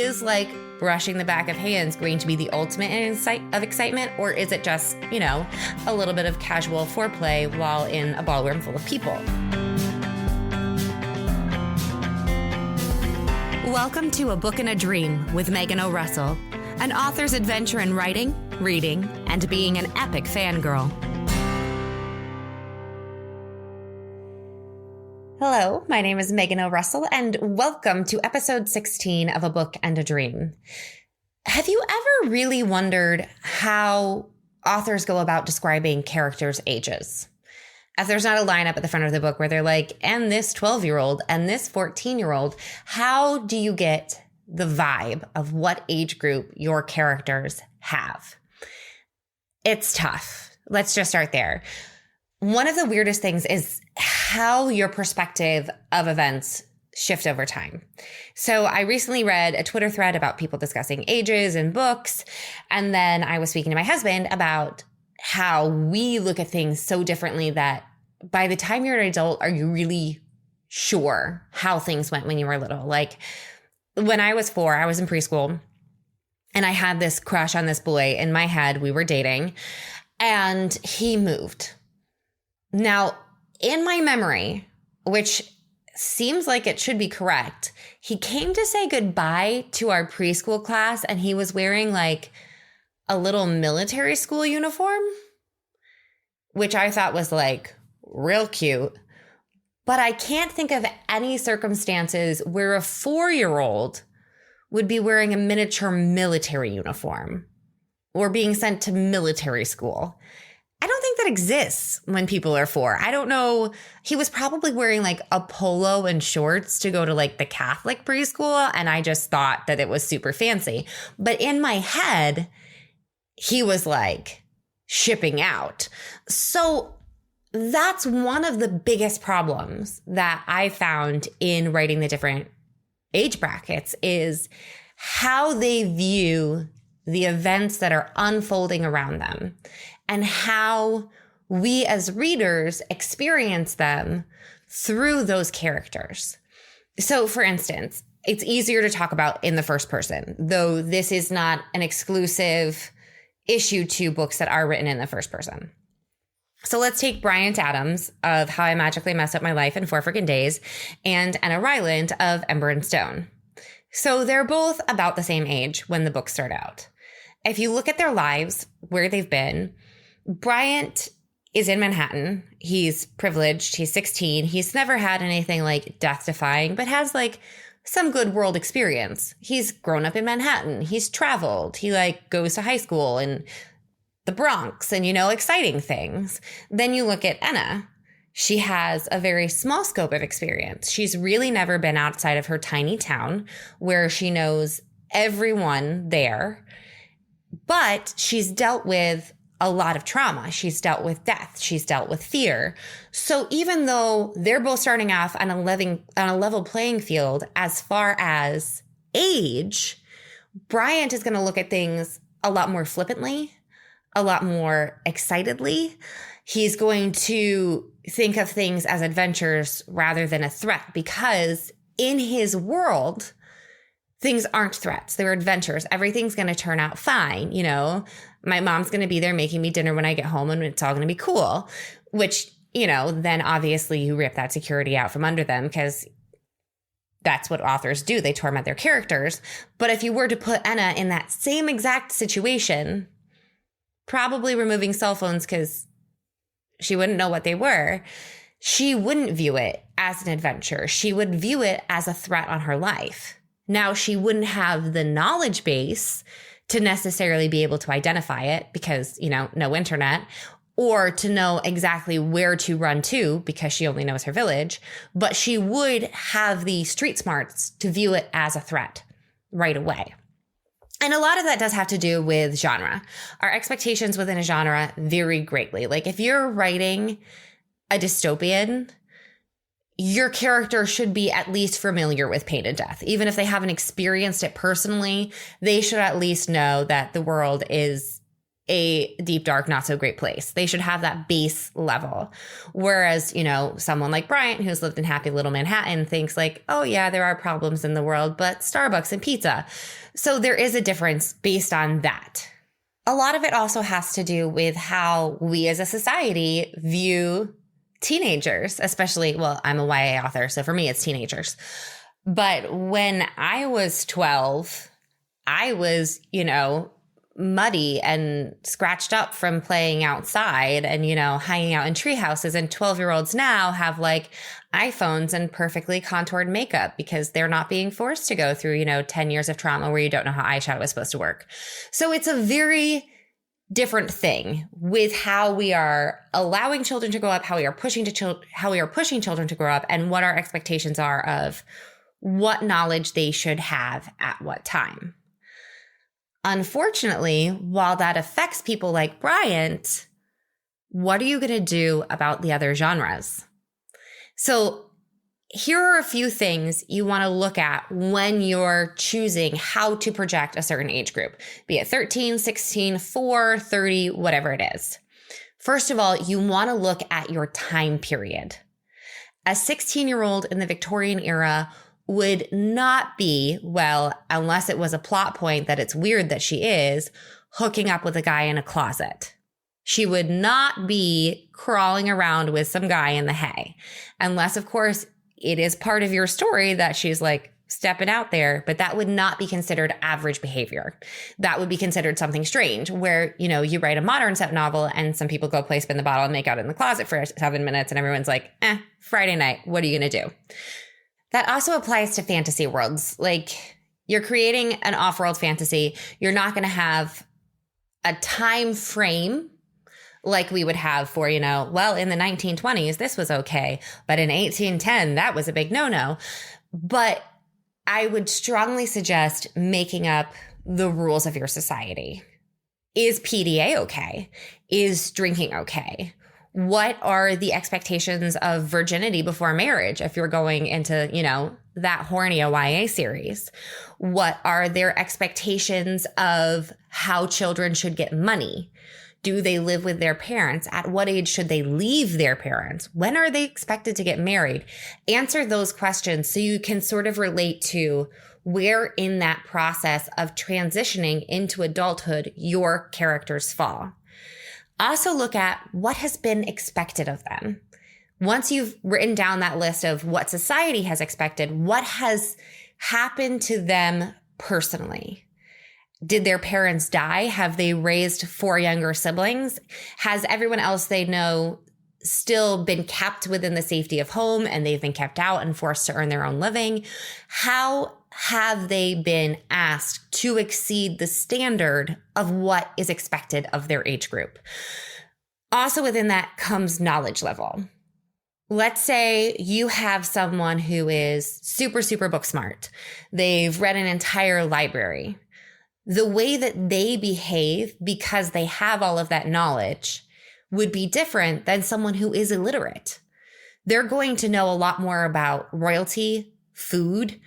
is like brushing the back of hands going to be the ultimate of excitement, or is it just, a little bit of casual foreplay while in a ballroom full of people? Welcome to A Book and a Dream with Megan O'Russell, an author's adventure in writing, reading, and being an epic fangirl. Hello, my name is Megan O'Russell, and welcome to episode 16 of A Book and a Dream. Have you ever really wondered how authors go about describing characters' ages? If there's not a lineup at the front of the book where they're like, and this 12-year-old and this 14-year-old, how do you get the vibe of what age group your characters have? It's tough. Let's just start there. One of the weirdest things is how your perspective of events shift over time. So I recently read a Twitter thread about people discussing ages in books. And then I was speaking to my husband about how we look at things so differently that by the time you're an adult, are you really sure how things went when you were little? Like when I was 4, I was in preschool and I had this crush on this boy in my head. We were dating and he moved. Now, in my memory, which seems like it should be correct, he came to say goodbye to our preschool class and he was wearing like a little military school uniform, which I thought was like real cute. But I can't think of any circumstances where a 4-year-old would be wearing a miniature military uniform or being sent to military school. I don't think that exists when people are 4. I don't know. He was probably wearing like a polo and shorts to go to like the Catholic preschool. And I just thought that it was super fancy. But in my head, he was like shipping out. So that's one of the biggest problems that I found in writing the different age brackets is how they view the events that are unfolding around them and how we as readers experience them through those characters. So for instance, it's easier to talk about in the first person, though this is not an exclusive issue to books that are written in the first person. So let's take Bryant Adams of How I Magically Messed Up My Life in 4 Freaking Days and Enna Ryland of Ember and Stone. So they're both about the same age when the books start out. If you look at their lives, where they've been, Bryant is in Manhattan. He's privileged. He's 16. He's never had anything like death-defying, but has like some good world experience. He's grown up in Manhattan. He's traveled. He like goes to high school in the Bronx and, exciting things. Then you look at Enna. She has a very small scope of experience. She's really never been outside of her tiny town where she knows everyone there, but she's dealt with a lot of trauma. She's dealt with death. She's dealt with fear. So even though they're both starting off on a level playing field as far as age, Bryant is going to look at things a lot more flippantly, a lot more excitedly. He's going to think of things as adventures rather than a threat because in his world, things aren't threats. They're adventures. Everything's going to turn out fine. My mom's going to be there making me dinner when I get home and it's all going to be cool, which, then obviously you rip that security out from under them because that's what authors do. They torment their characters. But if you were to put Enna in that same exact situation, probably removing cell phones because she wouldn't know what they were, she wouldn't view it as an adventure. She would view it as a threat on her life. Now, she wouldn't have the knowledge base to necessarily be able to identify it because, no internet, or to know exactly where to run to because she only knows her village, but she would have the street smarts to view it as a threat right away. And a lot of that does have to do with genre. Our expectations within a genre vary greatly. Like if you're writing a dystopian, your character should be at least familiar with pain and death. Even if they haven't experienced it personally, they should at least know that the world is a deep, dark, not so great place. They should have that base level. Whereas, you know, someone like Bryant, who's lived in happy little Manhattan, thinks like, oh yeah, there are problems in the world, but Starbucks and pizza. So there is a difference based on that. A lot of it also has to do with how we as a society view teenagers, especially, well, I'm a YA author, so for me, it's teenagers. But when I was 12, I was, you know, muddy and scratched up from playing outside and, you know, hanging out in tree houses. And 12-year-olds now have like iPhones and perfectly contoured makeup because they're not being forced to go through, you know, 10 years of trauma where you don't know how eyeshadow is supposed to work. So it's a very different thing with how we are allowing children to grow up, how we are pushing children to grow up, and what our expectations are of what knowledge they should have at what time. Unfortunately, while that affects people like Bryant, what are you going to do about the other genres? So here are a few things you want to look at when you're choosing how to project a certain age group, be it 13, 16, 4, 30, whatever it is. First of all, you want to look at your time period. A 16-year-old in the Victorian era would not be, well, unless it was a plot point that it's weird that she is, hooking up with a guy in a closet. She would not be crawling around with some guy in the hay. Unless, of course, it is part of your story that she's like stepping out there, but that would not be considered average behavior. That would be considered something strange where, you know, you write a modern set novel and some people go play spin the bottle and make out in the closet for 7 minutes and everyone's like, Friday night, what are you going to do? That also applies to fantasy worlds. Like, you're creating an off-world fantasy. You're not going to have a time frame like we would have for, you know, well, in the 1920s, this was okay, but in 1810, that was a big no-no. But I would strongly suggest making up the rules of your society. Is PDA okay? Is drinking okay? What are the expectations of virginity before marriage if you're going into, you know, that horny YA series? What are their expectations of how children should get money? Do they live with their parents? At what age should they leave their parents? When are they expected to get married? Answer those questions so you can sort of relate to where in that process of transitioning into adulthood your characters fall. Also look at what has been expected of them. Once you've written down that list of what society has expected, what has happened to them personally? Did their parents die? Have they raised 4 younger siblings? Has everyone else they know still been kept within the safety of home and they've been kept out and forced to earn their own living? How have they been asked to exceed the standard of what is expected of their age group? Also within that comes knowledge level. Let's say you have someone who is super, super book smart. They've read an entire library. The way that they behave because they have all of that knowledge would be different than someone who is illiterate. They're going to know a lot more about royalty, food,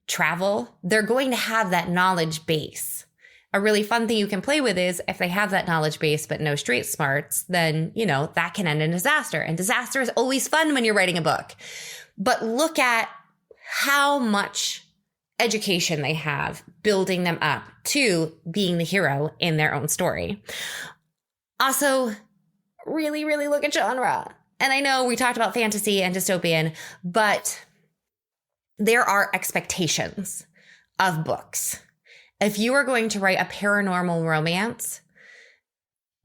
travel. They're going to have that knowledge base. A really fun thing you can play with is if they have that knowledge base but no street smarts, then, you know, that can end in disaster. And disaster is always fun when you're writing a book. But look at how much education they have building them up to being the hero in their own story. Also, really, really look at genre. And I know we talked about fantasy and dystopian, but there are expectations of books. If you are going to write a paranormal romance,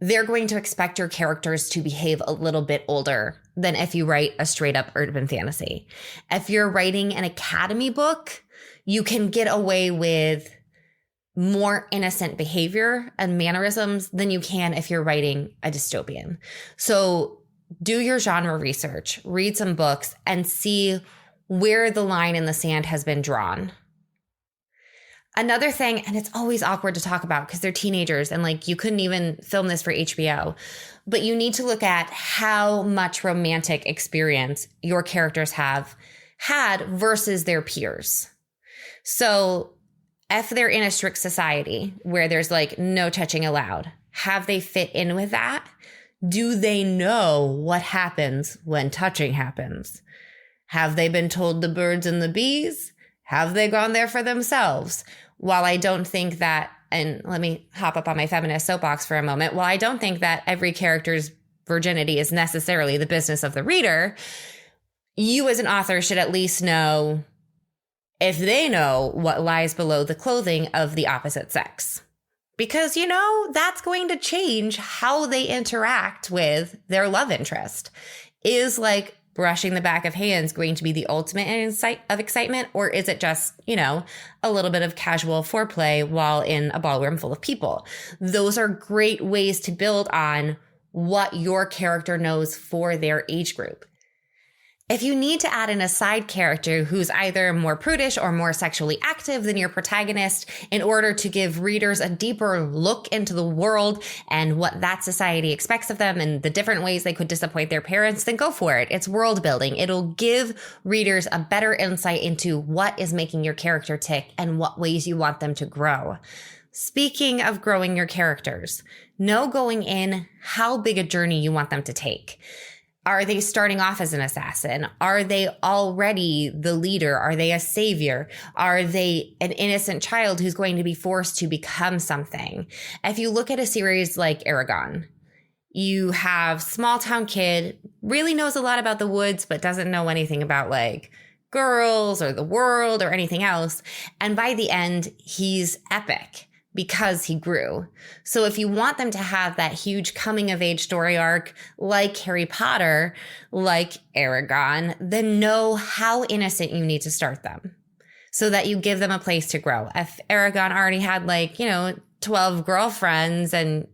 they're going to expect your characters to behave a little bit older than if you write a straight up urban fantasy. If you're writing an academy book, you can get away with more innocent behavior and mannerisms than you can if you're writing a dystopian. So do your genre research, read some books, and see where the line in the sand has been drawn. Another thing, and it's always awkward to talk about because they're teenagers and like you couldn't even film this for HBO, but you need to look at how much romantic experience your characters have had versus their peers. So if they're in a strict society where there's like no touching allowed, Have they fit in with that? Do they know what happens when touching happens? Have they been told the birds and the bees? Have they gone there for themselves? While I don't think that, and let me hop up on my feminist soapbox for a moment, while I don't think that every character's virginity is necessarily the business of the reader, you as an author should at least know if they know what lies below the clothing of the opposite sex. Because, that's going to change how they interact with their love interest. Is like brushing the back of hands going to be the ultimate of excitement? Or is it just, a little bit of casual foreplay while in a ballroom full of people? Those are great ways to build on what your character knows for their age group. If you need to add in a side character who's either more prudish or more sexually active than your protagonist in order to give readers a deeper look into the world and what that society expects of them and the different ways they could disappoint their parents, then go for it. It's world building. It'll give readers a better insight into what is making your character tick and what ways you want them to grow. Speaking of growing your characters, know going in how big a journey you want them to take. Are they starting off as an assassin? Are they already the leader? Are they a savior? Are they an innocent child who's going to be forced to become something? If you look at a series like Eragon, you have small town kid, really knows a lot about the woods, but doesn't know anything about like girls or the world or anything else. And by the end, he's epic because he grew. So if you want them to have that huge coming of age story arc like Harry Potter, like Eragon, then know how innocent you need to start them so that you give them a place to grow. If Eragon already had 12 girlfriends and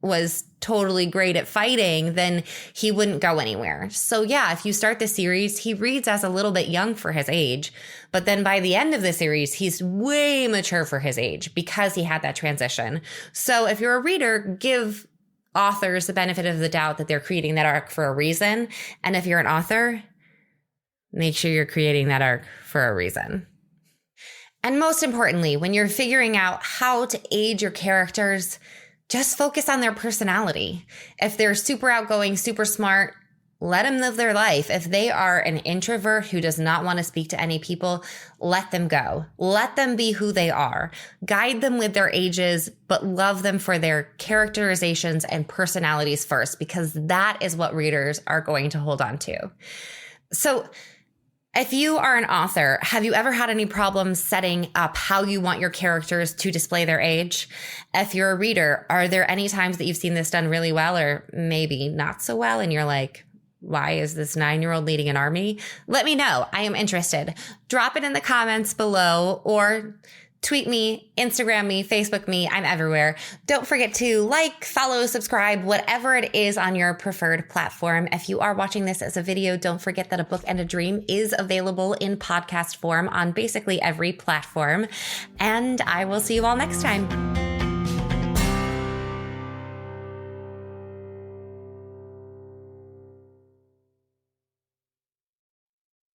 was totally great at fighting, then he wouldn't go anywhere. So yeah, if you start the series, he reads as a little bit young for his age, but then by the end of the series, he's way mature for his age because he had that transition. So if you're a reader, give authors the benefit of the doubt that they're creating that arc for a reason. And if you're an author, make sure you're creating that arc for a reason. And most importantly, when you're figuring out how to age your characters, just focus on their personality. If they're super outgoing, super smart, let them live their life. If they are an introvert who does not want to speak to any people, let them go. Let them be who they are. Guide them with their ages, but love them for their characterizations and personalities first, because that is what readers are going to hold on to. So if you are an author, have you ever had any problems setting up how you want your characters to display their age? If you're a reader, are there any times that you've seen this done really well or maybe not so well and you're like, why is this 9-year-old leading an army? Let me know. I am interested. Drop it in the comments below or tweet me, Instagram me, Facebook me. I'm everywhere. Don't forget to like, follow, subscribe, whatever it is on your preferred platform. If you are watching this as a video, don't forget that A Book and a Dream is available in podcast form on basically every platform. And I will see you all next time.